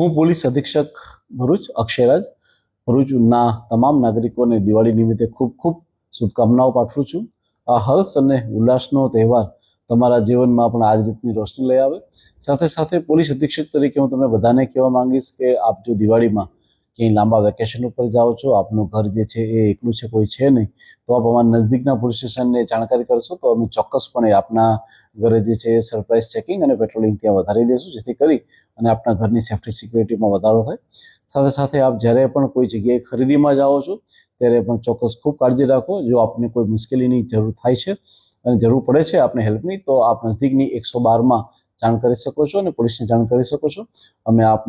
હું પોલીસ અધિક્ષક ભરૂચ અક્ષયરાજ ભરૂચના તમામ નાગરિકોને દિવાળી નિમિત્તે ખૂબ ખૂબ શુભકામનાઓ પાઠવું છું. આ હર્ષ અને ઉલ્લાસનો તહેવાર તમારા જીવનમાં પણ આ જ રીતની રોશની લઈ આવે. સાથે સાથે પોલીસ અધિક્ષક તરીકે હું તમને બધાને કહેવા માંગીશ કે આપ જો દિવાળીમાં ક્યાંય લાંબા વેકેશન ઉપર જાઓ છો, આપનું ઘર જે છે એ એકલું છે, કોઈ છે નહીં, તો આપ અમારા નજદીકના પોલીસ સ્ટેશનને જાણકારી કરશો તો અમે ચોક્કસપણે આપના ઘરે જે છે એ સરપ્રાઇઝ ચેકિંગ અને પેટ્રોલિંગ ત્યાં વધારી દઈશું, જેથી કરી અને આપના ઘરની સેફ્ટી સિક્યુરિટીમાં વધારો થાય. સાથે સાથે આપ જ્યારે પણ કોઈ જગ્યાએ ખરીદીમાં જાઓ છો ત્યારે પણ ચોક્કસ ખૂબ કાળજી રાખો. જો આપને કોઈ મુશ્કેલીની જરૂર થાય છે અને જરૂર પડે છે આપને હેલ્પની, તો આપ નજદીકની 112માં જાણ કરી શકો છો અને પોલીસને જાણ કરી શકો છો. અમે આપ